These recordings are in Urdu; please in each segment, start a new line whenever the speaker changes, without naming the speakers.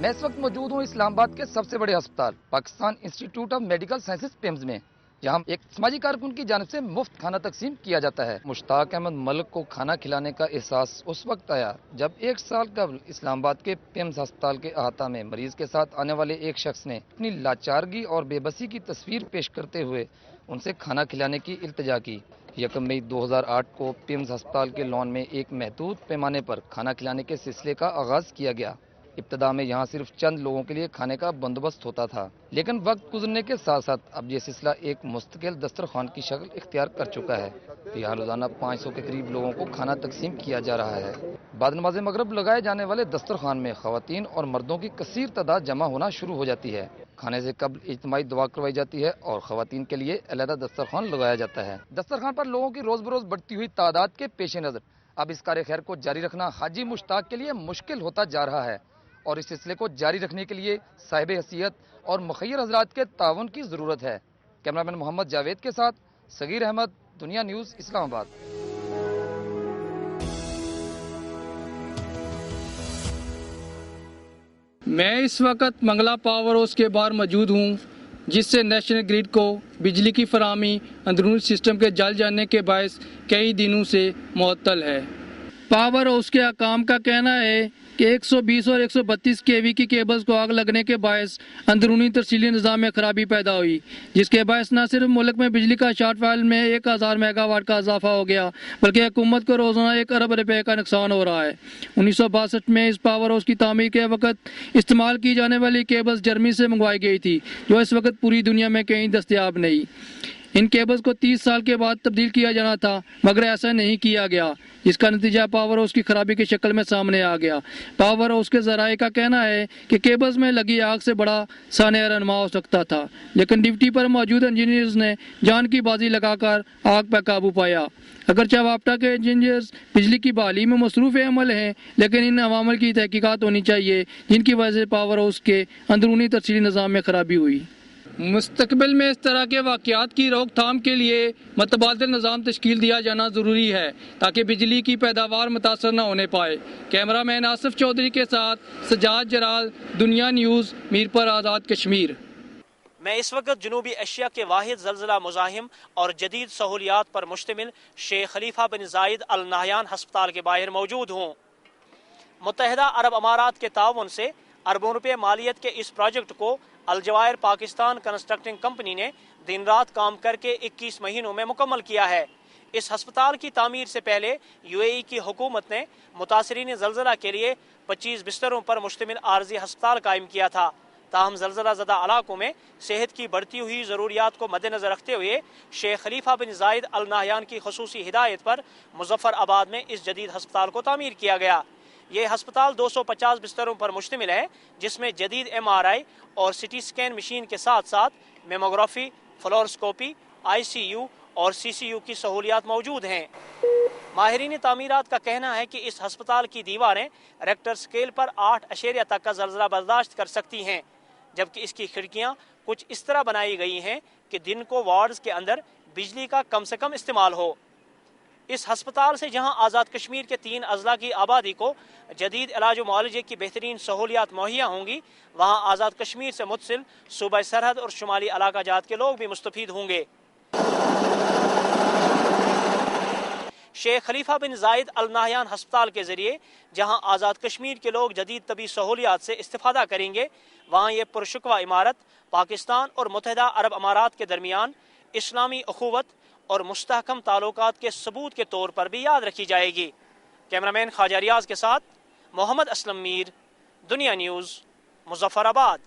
میں اس وقت موجود ہوں اسلام آباد کے سب سے بڑے ہسپتال Pakistan institute of medical sciences PIMS میں، جہاں ایک سماجی کارکن کی جانب سے مفت کھانا تقسیم کیا جاتا ہے۔ مشتاق احمد ملک کو کھانا کھلانے کا احساس اس وقت آیا جب 1 سال قبل اسلام آباد کے پیمز ہسپتال کے احاطہ میں مریض کے ساتھ آنے والے ایک شخص نے اپنی لاچارگی اور بے بسی کی تصویر پیش کرتے ہوئے ان سے کھانا کھلانے کی التجا کی۔ 1 مئی 2008 کو پیمز ہسپتال کے لان میں ایک محدود پیمانے پر کھانا کھلانے کے سلسلے کا آغاز کیا گیا۔ ابتدا میں یہاں صرف چند لوگوں کے لیے کھانے کا بندوبست ہوتا تھا، لیکن وقت گزرنے کے ساتھ ساتھ اب یہ سلسلہ ایک مستقل دسترخوان کی شکل اختیار کر چکا ہے۔ یہاں روزانہ 500 کے قریب لوگوں کو کھانا تقسیم کیا جا رہا ہے۔ بعد نماز مغرب لگائے جانے والے دسترخوان میں خواتین اور مردوں کی کثیر تعداد جمع ہونا شروع ہو جاتی ہے۔ کھانے سے قبل اجتماعی دعا کروائی جاتی ہے اور خواتین کے لیے علیحدہ دسترخوان لگایا جاتا ہے۔ دسترخوان پر لوگوں کی روز بروز بڑھتی ہوئی تعداد کے پیش نظر اب اس کار خیر کو جاری رکھنا حاجی مشتاق کے لیے مشکل ہوتا جا رہا ہے، اور اس سلسلے کو جاری رکھنے کے لیے صاحب حیثیت اور مخیر حضرات کے تعاون کی ضرورت ہے۔ کیمرامین محمد جاوید کے ساتھ صغیر احمد، دنیا نیوز، اسلام آباد۔
میں اس وقت منگلا پاور ہاؤس کے باہر موجود ہوں، جس سے نیشنل گریڈ کو بجلی کی فراہمی اندرونی سسٹم کے جل جانے کے باعث کئی دنوں سے معطل ہے۔ پاور ہاؤس کے حکام کا کہنا ہے کہ 120 اور 132 kV کی کیبلز کو آگ لگنے کے باعث اندرونی ترسیلی نظام میں خرابی پیدا ہوئی، جس کے باعث نہ صرف ملک میں بجلی کا شارٹ فال میں 1000 میگا واٹ کا اضافہ ہو گیا، بلکہ حکومت کو روزانہ 1 ارب روپے کا نقصان ہو رہا ہے۔ 1962 میں اس پاور ہاؤس کی تعمیر کے وقت استعمال کی جانے والی کیبلز جرمنی سے منگوائی گئی تھی، جو اس وقت پوری دنیا میں کہیں دستیاب نہیں۔ ان کیبلز کو 30 سال کے بعد تبدیل کیا جانا تھا، مگر ایسا نہیں کیا گیا، جس کا نتیجہ پاور ہاؤس کی خرابی کی شکل میں سامنے آ گیا۔ پاور ہاؤس کے ذرائع کا کہنا ہے کہ کیبلز میں لگی آگ سے بڑا سانحہ رہنما ہو سکتا تھا، لیکن ڈیوٹی پر موجود انجینئرز نے جان کی بازی لگا کر آگ پر قابو پایا۔ اگرچہ واپٹا کے انجینئرز بجلی کی بحالی میں مصروف عمل ہیں، لیکن ان عوامل کی تحقیقات ہونی چاہیے جن کی وجہ سے پاور ہاؤس کے اندرونی ترسیلی نظام میں خرابی ہوئی۔ مستقبل میں اس طرح کے واقعات کی روک تھام کے لیے متبادل نظام تشکیل دیا جانا ضروری ہے تاکہ بجلی کی پیداوار متاثر نہ ہونے پائے۔ کیمرہ مین آصف چودھری کے ساتھ سجاد جلال، دنیا نیوز، میرپور آزاد کشمیر۔
میں اس وقت جنوبی ایشیا کے واحد زلزلہ مزاحم اور جدید سہولیات پر مشتمل شیخ خلیفہ بن زائد ال نہیان ہسپتال کے باہر موجود ہوں۔ متحدہ عرب امارات کے تعاون سے اربوں روپے مالیت کے اس پروجیکٹ کو الجوائر پاکستان کنسٹرکٹنگ کمپنی نے دن رات کام کر کے 21 مہینوں میں مکمل کیا ہے۔ اس ہسپتال کی تعمیر سے پہلے UAE کی حکومت نے متاثرین زلزلہ کے لیے 25 بستروں پر مشتمل عارضی ہسپتال قائم کیا تھا، تاہم زلزلہ زدہ علاقوں میں صحت کی بڑھتی ہوئی ضروریات کو مد نظر رکھتے ہوئے شیخ خلیفہ بن زائد ال نہیان کی خصوصی ہدایت پر مظفر آباد میں اس جدید ہسپتال کو تعمیر کیا گیا۔ یہ ہسپتال 250 بستروں پر مشتمل ہے، جس میں جدید MRI اور CT اسکین مشین کے ساتھ ساتھ میموگرافی، فلورسکوپی، ICU اور CCU کی سہولیات موجود ہیں۔ ماہرین تعمیرات کا کہنا ہے کہ اس ہسپتال کی دیواریں ریکٹر سکیل پر 8 اشاریہ تک کا زلزلہ برداشت کر سکتی ہیں، جبکہ اس کی کھڑکیاں کچھ اس طرح بنائی گئی ہیں کہ دن کو وارڈز کے اندر بجلی کا کم سے کم استعمال ہو۔ اس ہسپتال سے جہاں آزاد کشمیر کے 3 اضلاع کی آبادی کو جدید علاج و معالجے کی بہترین سہولیات مہیا ہوں گی، وہاں آزاد کشمیر سے متصل صوبہ سرحد اور شمالی علاقہ جات کے لوگ بھی مستفید ہوں گے۔ شیخ خلیفہ بن زائد ال نہیان ہسپتال کے ذریعے جہاں آزاد کشمیر کے لوگ جدید طبی سہولیات سے استفادہ کریں گے، وہاں یہ پرشکوہ عمارت پاکستان اور متحدہ عرب امارات کے درمیان اسلامی اخوت اور مستحکم تعلقات کے ثبوت کے طور پر بھی یاد رکھی جائے گی۔ کیمرامین خواجہ ریاض کے ساتھ محمد اسلم میر، دنیا نیوز، مظفر آباد۔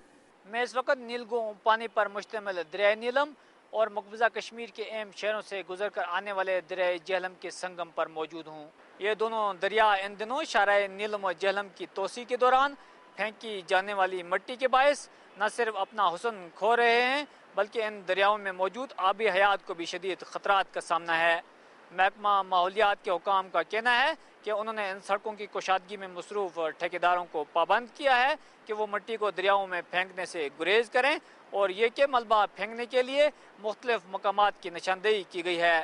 میں اس وقت نیلگوں پانی پر مشتمل دریائے نیلم اور مقبوضہ کشمیر کے اہم شہروں سے گزر کر آنے والے دریائے جہلم کے سنگم پر موجود ہوں۔ یہ دونوں دریا ان دنوں شاہراہ نیلم و جہلم کی توسیع کے دوران پھینکی جانے والی مٹی کے باعث نہ صرف اپنا حسن کھو رہے ہیں، بلکہ ان دریاؤں میں موجود آبی حیات کو بھی شدید خطرات کا سامنا ہے۔ محکمہ ماحولیات کے حکام کا کہنا ہے کہ انہوں نے ان سڑکوں کی کشادگی میں مصروف ٹھیکیداروں کو پابند کیا ہے کہ وہ مٹی کو دریاؤں میں پھینکنے سے گریز کریں، اور یہ کہ ملبہ پھینکنے کے لیے مختلف مقامات کی نشاندہی کی گئی ہے۔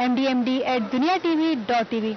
mdmd@duniatv.tv।